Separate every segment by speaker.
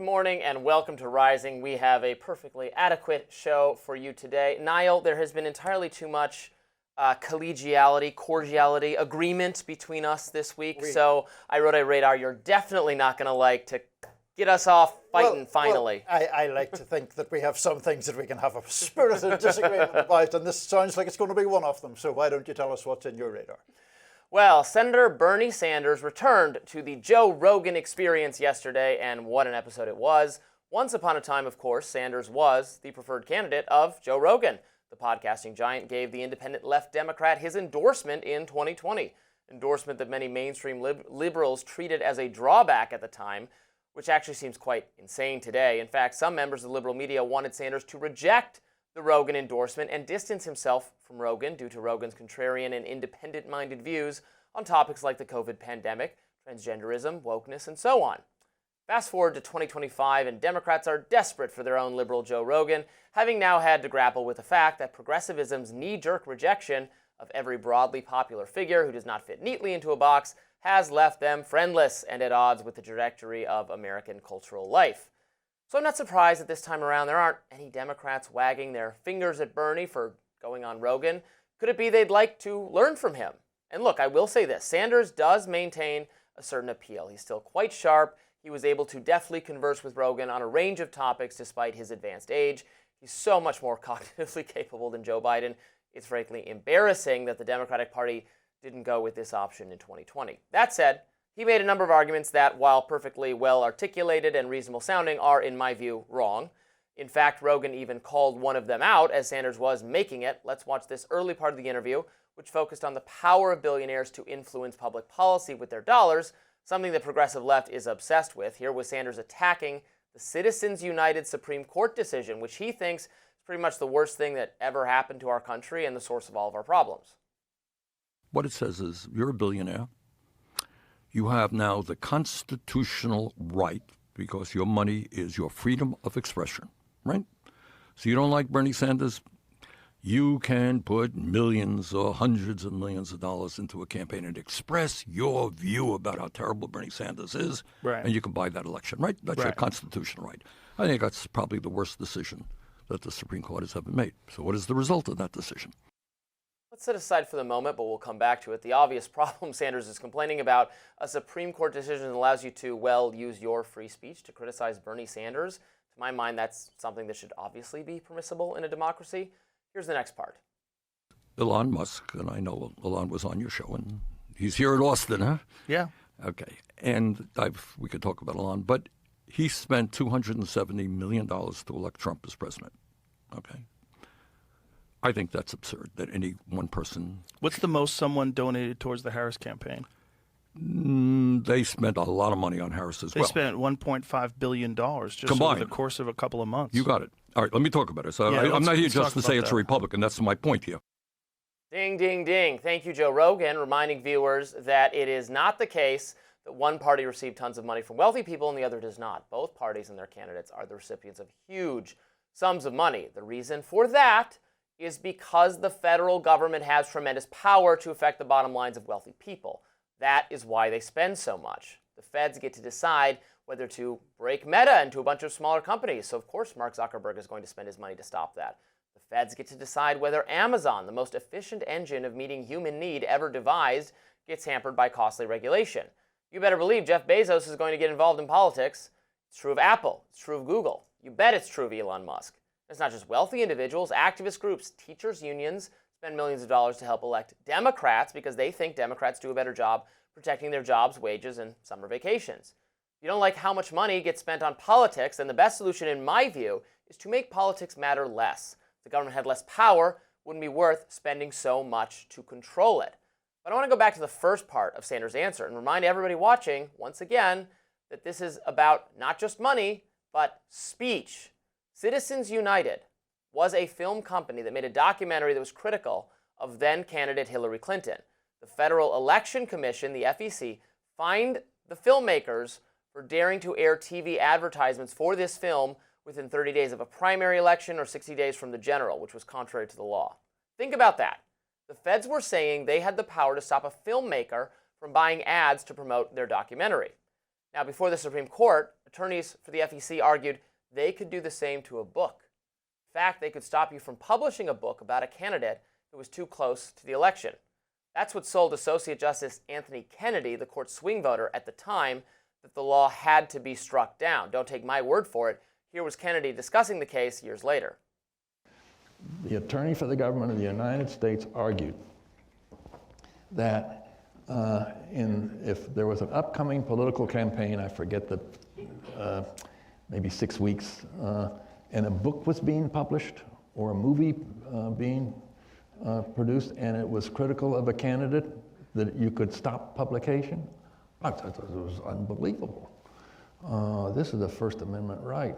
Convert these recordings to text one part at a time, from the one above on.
Speaker 1: Good morning and welcome to Rising. We have a perfectly adequate show for you today. Nile, there has been entirely too much collegiality, cordiality, agreement between us this week. So I wrote a radar you're definitely not going to like to get us off fighting finally.
Speaker 2: Well, I like to think that we have some things that we can have a spirited disagreement about, and this sounds like it's going to be one of them. So why don't you tell us what's in your radar?
Speaker 1: Well, Senator Bernie Sanders returned to the Joe Rogan experience yesterday, and what an episode it was. Once upon a time, of course, Sanders was the preferred candidate of Joe Rogan. The podcasting giant gave the independent left Democrat his endorsement in 2020, endorsement that many mainstream liberals treated as a drawback at the time, which actually seems quite insane today. In fact, some members of the liberal media wanted Sanders to reject the Rogan endorsement and distance himself from Rogan due to Rogan's contrarian and independent-minded views on topics like the COVID pandemic, transgenderism, wokeness, and so on. Fast forward to 2025, and Democrats are desperate for their own liberal Joe Rogan, having now had to grapple with the fact that progressivism's knee-jerk rejection of every broadly popular figure who does not fit neatly into a box has left them friendless and at odds with the trajectory of American cultural life. So I'm not surprised that this time around there aren't any Democrats wagging their fingers at Bernie for going on Rogan. Could it be they'd like to learn from him? And look, I will say this, Sanders does maintain a certain appeal. He's still quite sharp. He was able to deftly converse with Rogan on a range of topics despite his advanced age. He's so much more cognitively capable than Joe Biden. It's frankly embarrassing that the Democratic Party didn't go with this option in 2020. That said, he made a number of arguments that, while perfectly well articulated and reasonable sounding, are, in my view, wrong. In fact, Rogan even called one of them out as Sanders was making it. Let's watch this early part of the interview, which focused on the power of billionaires to influence public policy with their dollars, something the progressive left is obsessed with. Here was Sanders attacking the Citizens United Supreme Court decision, which he thinks is pretty much the worst thing that ever happened to our country and the source of all of our problems.
Speaker 3: What it says is, you're a billionaire. You have now the constitutional right, because your money is your freedom of expression, right? So you don't like Bernie Sanders? You can put millions or hundreds of millions of dollars into a campaign and express your view about how terrible Bernie Sanders is,
Speaker 4: right.
Speaker 3: And you can buy that election, right? That's your constitutional right. I think that's probably the worst decision that the Supreme Court has ever made. So what is the result of that decision?
Speaker 1: Let's set aside for the moment, but we'll come back to it. The obvious problem Sanders is complaining about, a Supreme Court decision that allows you to, well, use your free speech to criticize Bernie Sanders. To my mind, that's something that should obviously be permissible in a democracy. Here's the next part.
Speaker 3: Elon Musk, and I know Elon was on your show, and he's here in Austin, huh?
Speaker 4: Yeah.
Speaker 3: Okay. And we could talk about Elon, but he spent $270 million to elect Trump as president. Okay. I think that's absurd that any one person.
Speaker 4: What's the most someone donated towards the Harris campaign?
Speaker 3: They spent a lot of money on Harris as well.
Speaker 4: They spent $1.5 billion just
Speaker 3: combined
Speaker 4: over the course of a couple of months.
Speaker 3: You got it. All right, let me talk about it. So I'm not here just to say it's a Republican. That's my point here.
Speaker 1: Ding, ding, ding. Thank you, Joe Rogan, reminding viewers that it is not the case that one party received tons of money from wealthy people and the other does not. Both parties and their candidates are the recipients of huge sums of money. The reason for that is because the federal government has tremendous power to affect the bottom lines of wealthy people. That is why they spend so much. The feds get to decide whether to break Meta into a bunch of smaller companies. So of course Mark Zuckerberg is going to spend his money to stop that. The feds get to decide whether Amazon, the most efficient engine of meeting human need ever devised, gets hampered by costly regulation. You better believe Jeff Bezos is going to get involved in politics. It's true of Apple. It's true of Google. You bet it's true of Elon Musk. It's not just wealthy individuals, activist groups, teachers' unions spend millions of dollars to help elect Democrats because they think Democrats do a better job protecting their jobs, wages, and summer vacations. If you don't like how much money gets spent on politics, then the best solution, in my view, is to make politics matter less. If the government had less power, it wouldn't be worth spending so much to control it. But I want to go back to the first part of Sanders' answer and remind everybody watching, once again, that this is about not just money, but speech. Citizens United was a film company that made a documentary that was critical of then-candidate Hillary Clinton. The Federal Election Commission, the FEC, fined the filmmakers for daring to air TV advertisements for this film within 30 days of a primary election or 60 days from the general, which was contrary to the law. Think about that. The feds were saying they had the power to stop a filmmaker from buying ads to promote their documentary. Now, before the Supreme Court, attorneys for the FEC argued they could do the same to a book. In fact, they could stop you from publishing a book about a candidate who was too close to the election. That's what sold Associate Justice Anthony Kennedy, the court's swing voter at the time, that the law had to be struck down. Don't take my word for it. Here was Kennedy discussing the case years later.
Speaker 5: The attorney for the government of the United States argued that if there was an upcoming political campaign, I forget maybe 6 weeks, and a book was being published or a movie being produced, and it was critical of a candidate, that you could stop publication. I thought it was unbelievable. This is a First Amendment right.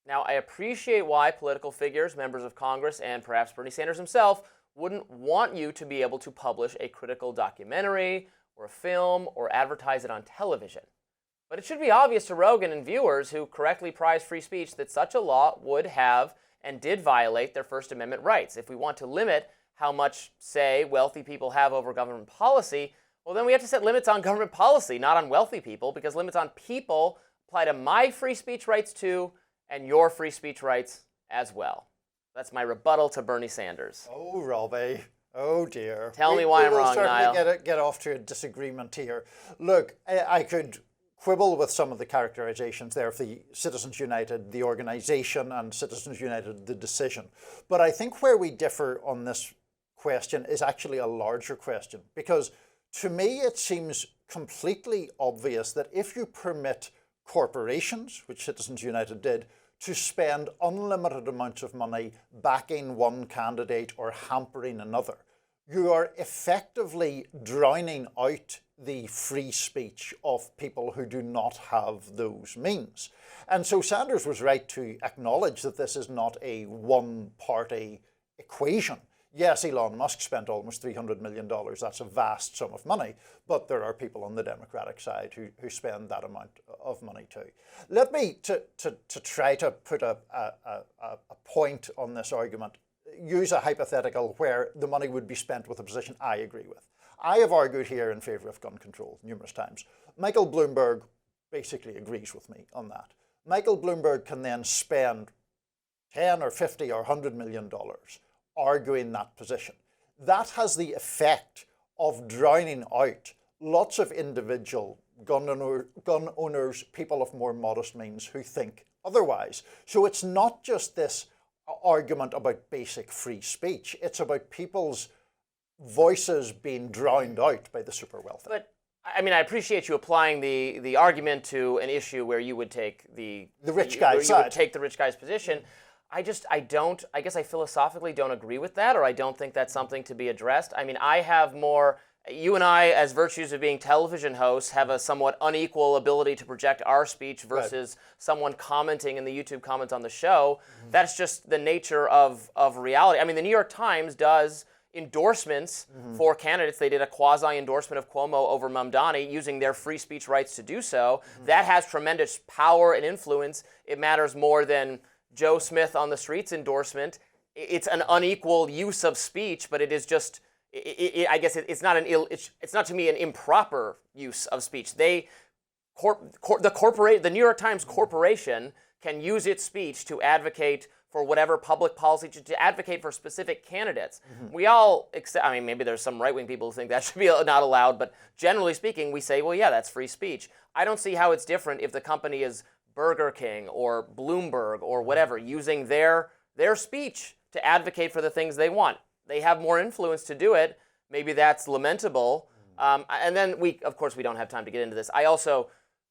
Speaker 1: Now, I appreciate why political figures, members of Congress, and perhaps Bernie Sanders himself wouldn't want you to be able to publish a critical documentary or a film or advertise it on television. But it should be obvious to Rogan and viewers who correctly prize free speech that such a law would have and did violate their First Amendment rights. If we want to limit how much say wealthy people have over government policy, well, then we have to set limits on government policy, not on wealthy people, because limits on people apply to my free speech rights too, and your free speech rights as well. That's my rebuttal to Bernie Sanders.
Speaker 2: Oh, Robby. Oh, dear.
Speaker 1: Tell me why I'm wrong, Nile.
Speaker 2: We'll certainly get off to a disagreement here. Look, I could quibble with some of the characterizations there of the Citizens United, the organization, and Citizens United, the decision. But I think where we differ on this question is actually a larger question, because to me it seems completely obvious that if you permit corporations, which Citizens United did, to spend unlimited amounts of money backing one candidate or hampering another, you are effectively drowning out the free speech of people who do not have those means. And so Sanders was right to acknowledge that this is not a one-party equation. Yes, Elon Musk spent almost $300 million. That's a vast sum of money. But there are people on the Democratic side who spend that amount of money too. Let me, to try to put a point on this argument, use a hypothetical where the money would be spent with a position I agree with. I have argued here in favor of gun control numerous times. Michael Bloomberg basically agrees with me on that. Michael Bloomberg can then spend 10 or 50 or $100 million arguing that position. That has the effect of drowning out lots of individual gun owners, people of more modest means who think otherwise. So it's not just this argument about basic free speech. It's about people's voices being drowned out by the super wealthy.
Speaker 1: But I mean, I appreciate you applying the argument to an issue where you would take the
Speaker 2: rich guy's side.
Speaker 1: You would take the rich guy's position. I guess I philosophically don't agree with that, or I don't think that's something to be addressed. I mean, you and I, as virtues of being television hosts, have a somewhat unequal ability to project our speech versus someone commenting in the YouTube comments on the show. Mm-hmm. That's just the nature of reality. I mean, the New York Times does endorsements for candidates. They did a quasi-endorsement of Cuomo over Mamdani using their free speech rights to do so. Mm-hmm. That has tremendous power and influence. It matters more than Joe Smith on the streets endorsement. It's an unequal use of speech, but it is just, I guess it's not to me an improper use of speech. The New York Times Corporation can use its speech to advocate for whatever public policy, to advocate for specific candidates. Mm-hmm. We all accept, I mean, maybe there's some right-wing people who think that should be not allowed, but generally speaking, we say, well, yeah, that's free speech. I don't see how it's different if the company is Burger King or Bloomberg or whatever, using their speech to advocate for the things they want. They have more influence to do it. Maybe that's lamentable. And then of course, we don't have time to get into this. I also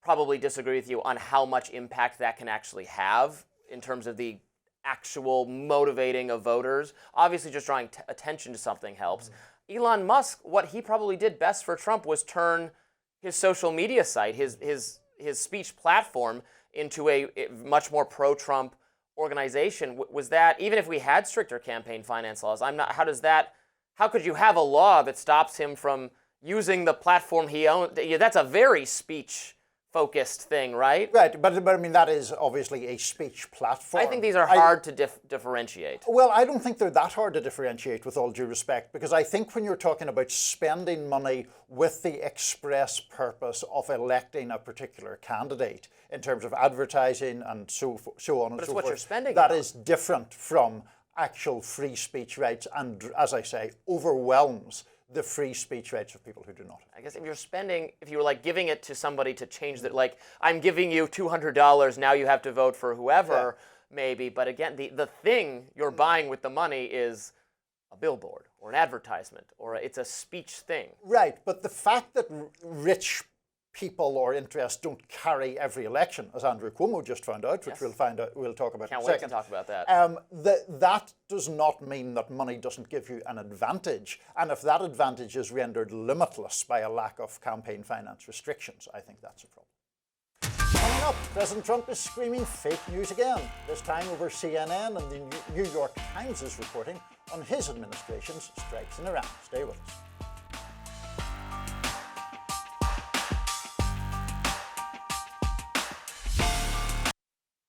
Speaker 1: probably disagree with you on how much impact that can actually have in terms of the actual motivating of voters. Obviously, just drawing attention to something helps. Elon Musk, what he probably did best for Trump was turn his social media site, his speech platform, into a much more pro-Trump organization. Was that, even if we had stricter campaign finance laws, how could you have a law that stops him from using the platform he owned? That's a very speech focused thing, right?
Speaker 2: Right, but I mean, that is obviously a speech platform.
Speaker 1: I think these are hard to differentiate.
Speaker 2: Well, I don't think they're that hard to differentiate, with all due respect, because I think when you're talking about spending money with the express purpose of electing a particular candidate in terms of advertising and so on and
Speaker 1: But
Speaker 2: so
Speaker 1: it's
Speaker 2: forth,
Speaker 1: what you're spending
Speaker 2: that
Speaker 1: it on.
Speaker 2: is different from actual free speech rights and, as I say, overwhelms the free speech rights of people who do not.
Speaker 1: I guess if you were like giving it to somebody to change that, like, I'm giving you $200, now you have to vote for whoever, maybe. But again, the thing you're buying with the money is a billboard or an advertisement, or it's a speech thing.
Speaker 2: Right, but the fact that rich people or interests don't carry every election, as Andrew Cuomo just found out, which we'll talk about in a second.
Speaker 1: Can't wait to talk about that.
Speaker 2: That does not mean that money doesn't give you an advantage. And if that advantage is rendered limitless by a lack of campaign finance restrictions, I think that's a problem. Coming up, President Trump is screaming fake news again, this time over CNN, and the New York Times is reporting on his administration's strikes in Iran. Stay with us.